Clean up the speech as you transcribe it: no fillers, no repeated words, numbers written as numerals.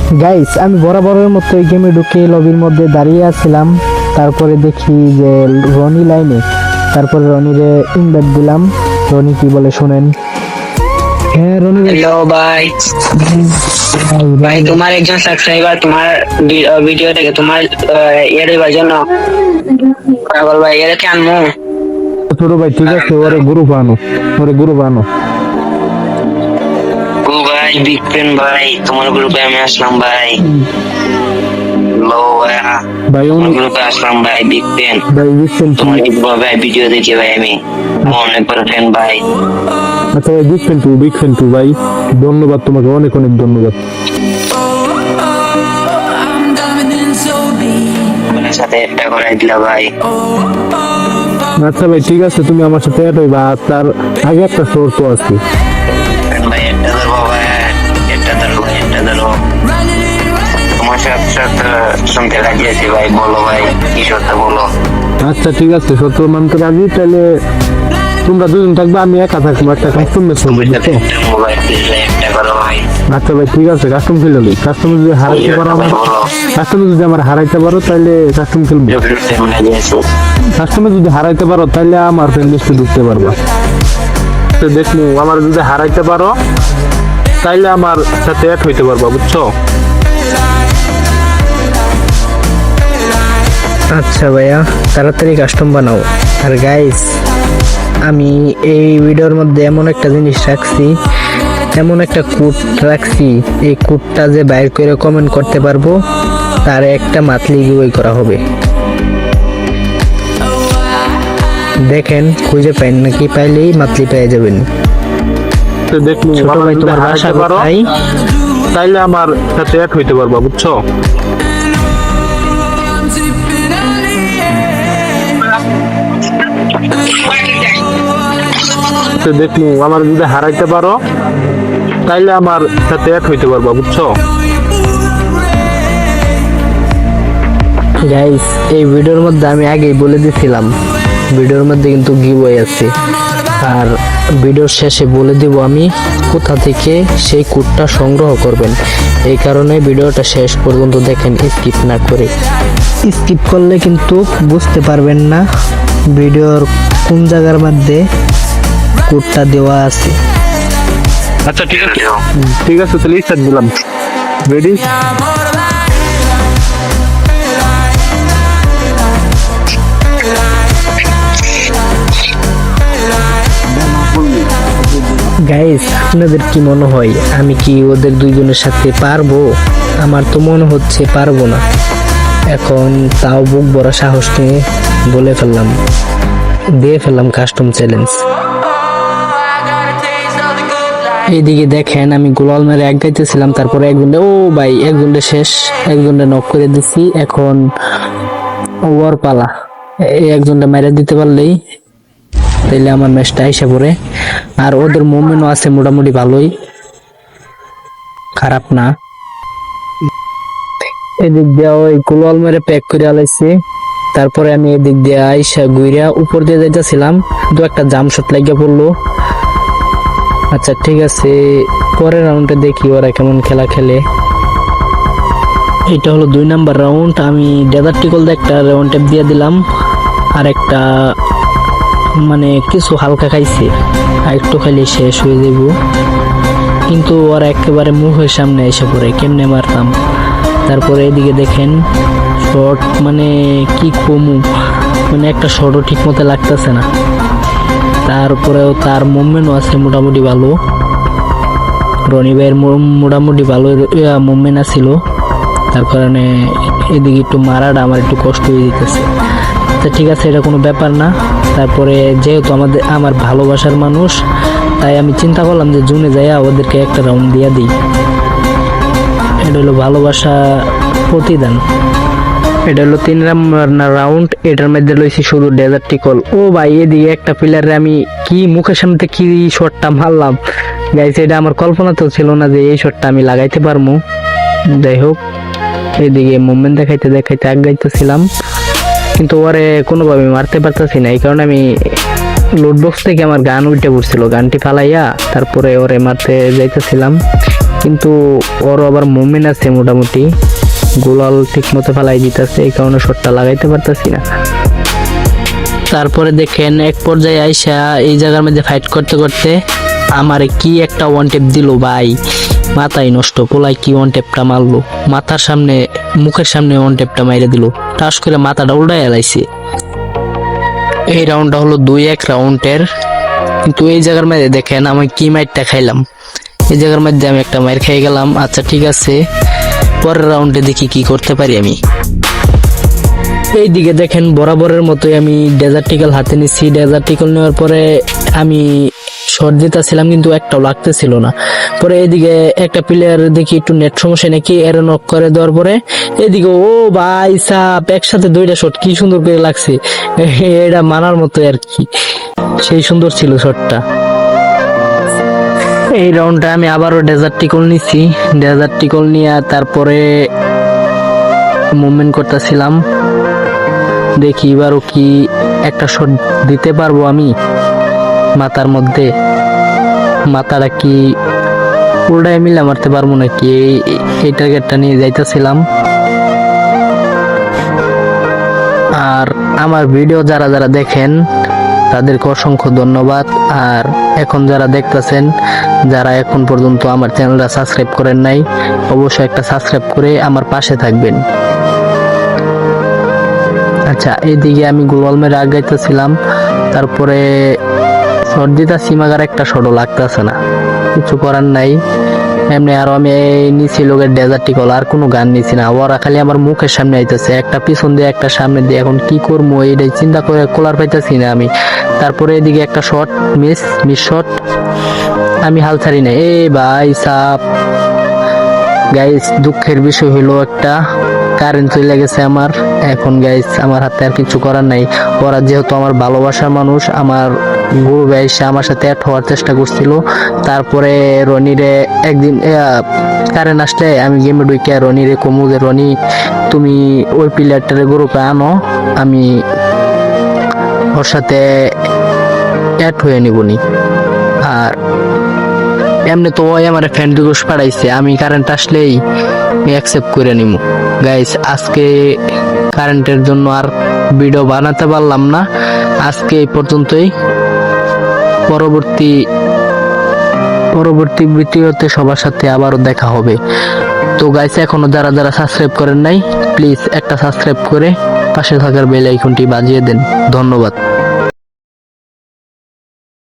Guys আমি বরাবরের মতো এই গেমে ঢুকে লবির মধ্যে দাঁড়িয়ে আছিলাম, তারপরে দেখি যে রনি লাইনে, তারপরে রনিরে ইনভাইট দিলাম। রনি কি বলে শুনেন। হ্যাঁ রনি ভাই। हेलो भाई भाई तुम्हारे একজন সাবস্ক্রাইবার তোমার ভিডিও দেখে তোমার এর জন্য পাগল ভাই এর কেন মু ছোট ভাই ঠিক আছে, ওরে গ্রুপ আনো, ওরে গ্রুপ আনো। ও ভাই বিগ ফ্যান ভাই, তোমার গ্রুপে আমি আসলাম ভাই। লো ভাই তোমার উনি গ্রুপে আসলাম ভাই, বিগ ফ্যান। ভাই বুঝছেন কি? তোমার ভাই ভিডিও দেখে ভাই আমি মনে পড়ে ফ্যান ভাই। আচ্ছা ভাই বিগ ফ্যান টু ভাই, ধন্যবাদ তোমাকে, অনেক অনেক ধন্যবাদ। তোমার সাথে একটা করে দিলা ভাই। আচ্ছা ভাই ঠিক আছে, তুমি আমার সাথে অ্যাড হইবা, আর তার আগে একটা শর্ত আছে। ভাই একটা ধরো ভাই, একটা ধরো ভাই, একটা ধরো। তোমার সাথে সাথে শুনতে লাগিয়েছি ভাই, বলো ভাই কি সত্য বলো। আচ্ছা ঠিক আছে, শর্ত মানতে রাজি, তাহলে তোমরা দুজন থাকবে, আমি একা থাকবো, একটা কাস্টম ম্যাচ হবে, বুঝছো? মোবাইল দিলে একটা করো ভাই। আচ্ছা ভাই ঠিক আছে, কাস্টম খেলে লই। কাস্টম যদি হারাইতে পারো আমার, কাস্টমে যদি আমার হারাইতে পারো তাহলে কাস্টম খেলবো। কাস্টমে যদি হারাইতে পারো তাহলে আমার ফ্রেন্ড লিস্টে ঢুকতে পারবা। তো দেখো, আমার যদি হারাইতে পারো তাইলে আমার সাথে অ্যাড হইতে পারবা, বুঝছো? আচ্ছা ভাইয়া, তাড়াতাড়ি কাস্টম বানাও। আর গাইস আমি এই ভিডিওর মধ্যে এমন একটা জিনিস রাখছি, এমন একটা কোড রাখছি, এই কোডটা যে বাইর করে কমেন্ট করতে পারবো তার একটা মান্থলি গিভওয়ে করা হবে। দেখেন খুঁজে পাইন নাকি, পাইলেই মান্থলি পেয়ে যাবেন। তো দেখো, ছোট ভাই তোমার বাসা কোথায়? তাইলে আমার সাথে অ্যাড হইতে পারবা, বুঝছো? তো দেখো, আমার যদি হারাইতে পারো তাইলে আমার সাথে অ্যাড হইতে পারবা, বুঝছো? গাইস এই ভিডিওর মধ্যে আমি আগেই বলে দিয়েছিলাম, ভিডিওর মধ্যে কিন্তু গিভওয়ে আছে, আর ভিডিওর শেষে বলে দিব আমি কোথা থেকে সেই কোডটা সংগ্রহ করবেন। এই কারণে ভিডিওটা শেষ পর্যন্ত দেখেন, স্কিপ না করে। স্কিপ করলে কিন্তু বুঝতে পারবেন না ভিডিওর কোন জায়গার মধ্যে কোডটা দেওয়া আছে। আচ্ছা ঠিক আছে, ঠিক আছে, তাহলে স্টার্ট দিলাম। রেডি? গাইস আপনাদের কি মনে হয় আমি কি ওদের দুইজনের সাথে পারবো? আমার তো মনে হচ্ছে পারবো না। এখন তাও বুক বড় সাহস নিয়ে বলে ফেললাম, দিয়ে ফেললাম কাস্টম চ্যালেঞ্জ। এইদিকে দেখেন আমি গোলাল মেরে এক গাইতেছিলাম, তারপরে একজনটা, ও ভাই একজনটা শেষ, একজনটা নক করে দিছি। এখন ওর পালা, এই একজনটা মেরে দিতে পারলেই তাইলে আমার ম্যাচটা আইসা পড়ে। আর ওদের মোমেন্টও আছে মোটামুটি ভালোই, খারাপ না। এদিক দিয়ে ওই গোলাল মেরে প্যাক করে আলাইছি, তারপরে আমি এদিক দিয়ে আইসা গুইরা উপর দিয়ে যাইতেছিলাম, দু একটা জাম শট লাগিয়ে পড়লো। আচ্ছা ঠিক আছে, পরের রাউন্ডে দেখি ওরা কেমন খেলা খেলে। এটা হলো 2 নাম্বার রাউন্ড। আমি ডেজার্ট টিকল দিয়ে একটা রাউন্ড ট্যাপ দিয়ে দিলাম, আর একটা মানে কিছু হালকা খাইছে, আর একটু খাইলে শেষ হয়ে যাব। কিন্তু ওরা একেবারে মুখের সামনে এসে পড়ে, কেমনে মারতাম। তারপরে এদিকে দেখেন শর্ট, মানে কি কমু, মানে একটা শর্টও ঠিক মতো লাগতেছে না। তারপরেও তার মুভমেন্টও আছে মোটামুটি ভালো, রনি ভাইয়ের মোটামুটি ভালো মুভমেন্ট আছিল, তার কারণে এদিকে একটু মারাটা আমার একটু কষ্ট হয়ে যেতেছে। আচ্ছা ঠিক আছে, এটা কোনো ব্যাপার না। তারপরে যেহেতু আমার ভালোবাসার মানুষ, তাই আমি চিন্তা করলাম যে জুনে যাইয়া ওদেরকে একটা রাউন্ড দিয়া দিই। এটা হলো ভালোবাসা প্রতিদান। এটা হলো 3 নাম্বার রাউন্ড, এটার মধ্যে লইছি শুধু ডেজার্ট টিকল। ও ভাই এদিকে একটা প্লেয়ারে আমি কি মুখের সামনে কি শটটা মারলাম গাইস, এটা আমার কল্পনাতেও ছিল না যে এই শটটা আমি লাগাইতে পারবো। যাই হোক, এদিকে মুভমেন্ট দেখাইতে দেখাইতে আগাইতেছিলাম, কিন্তু ওরে কোনোভাবে মারতে পারতেছি না। এই কারণে আমি লুট বক্স থেকে আমার গান উল্টে পড়ছিল, গানটি ফালাইয়া তারপরে ওরে মারতে যাইতেছিলাম। কিন্তু ওর আবার মুভমেন্ট আছে মোটামুটি, গোলাল ঠিক মতো ফেলাই দিতেছে, এই কারণে শটটা লাগাইতে পারতাছি না। তারপরে দেখেন এক পর্যায়ে আইসা এই জায়গার মধ্যে ফাইট করতে করতে আমার কি একটা ওয়ান টেপ দিল ভাই, মাথায় নষ্ট। পোলাই কি ওয়ান টেপটা মারলো, মাথার সামনে মুখের সামনে ওয়ান টেপটা মাইরে দিল, টাস করে মাথাটা উল্টায় এলাইছে। এই রাউন্ডটা হলো 2-1 রাউন্ডের। কিন্তু এই জায়গার মধ্যে দেখেন আমি কি মাইরটা খাইলাম, এই জায়গার মধ্যে আমি একটা মাইর খেয়ে গেলাম। আচ্ছা ঠিক আছে, পরের রাউন্ডে দেখি কি করতে পারি আমি। এইদিকে দেখেন বরাবরের মতোই আমি ডেজার্টিক্যাল হাতে নিচ্ছি। ডেজার্টিক্যাল নেওয়ার পরে আমি শট দিতেছিলাম কিন্তু একটাও লাগতেছিল না। পরে এদিকে একটা প্লেয়ার দেখি একটু নেট সমস্যা নাকি, এর নক করে দেওয়ার পরে এদিকে ও ভাই সাপ একসাথে 2টা শট কি সুন্দর করে লাগছে, এটা মানার মতো আর কি, সেই সুন্দর ছিল শটটা। এই রাউন্ডটা আমি আবারও ডেজার্টিক্যাল নিচ্ছি। ডেজার্টিক্যাল নিয়ে তারপরে মুভমেন্ট করতেছিলাম, দেখি এবারও কি একটা শট দিতে পারবো আমি মাথার মধ্যে, মাথাটা কি উল্টায় মিলে মারতে পারবো নাকি, এই টার্গেটটা নিয়ে যাইতেছিলাম। আর আমার ভিডিও যারা যারা দেখেন তাদেরকে অসংখ্য ধন্যবাদ। আর এখন যারা দেখতেছেন, যারা এখন পর্যন্ত আমার চ্যানেলটা সাবস্ক্রাইব করেন নাই, অবশ্যই একটা সাবস্ক্রাইব করে আমার পাশে থাকবেন। আচ্ছা এইদিকে আমি গোলাল মেরে আগাইতেছিলাম, তারপরে শট দিতেছি মাগার একটা শটও লাগতেছে না, কিছু করার নাই। এমনি আরো আমি নিচি লোকের ডেজার্টিক্যাল, আর কোনো গান নিছি না। ওরা খালি আমার মুখের সামনে আইতেছে, একটা পিছন দিয়ে একটা সামনে দিয়ে, এখন কি করবো এইটাই চিন্তা করে কোলার পাইতেছি না আমি। তারপরে এদিকে একটা শট মিস শট, আমি হাল ছাড়ি না। এ ভাই সাপ গাইস, দুঃখের বিষয় হইলো একটা কারেন্ট চলে গেছে আমার। এখন গাইস আমার হাতে আর কিছু করার নাই। ওরা যেহেতু আমার ভালোবাসার মানুষ, আমার গ্রুপে এসে আমার সাথে অ্যাড হওয়ার চেষ্টা করছিল। তারপরে রনিরে একদিন কারেন্ট আসলে আমি গেমে ঢুকে রনিরে কমু যে রনি তুমি ওই প্লেয়ারটারে গ্রুপে আনো, আমি ওর সাথে অ্যাড হয়ে নিবনি। আর এমনি তো ওই আমার ফ্রেন্ড রিকোয়েস্ট পাঠাইছে, আমি কারেন্ট আসলেই অ্যাকসেপ্ট করে নিব। গাইস আজকে কারেন্টের জন্য আর ভিডিও বানাতে পারলাম না, আজকে এই পর্যন্তই। পরবর্তী ভিডিওতে সবার সাথে আবারও দেখা হবে। তো গাইস এখনো যারা যারা সাবস্ক্রাইব করেন নাই, প্লিজ একটা সাবস্ক্রাইব করে পাশে থাকার বেল আইকনটি বাজিয়ে দেন। ধন্যবাদ।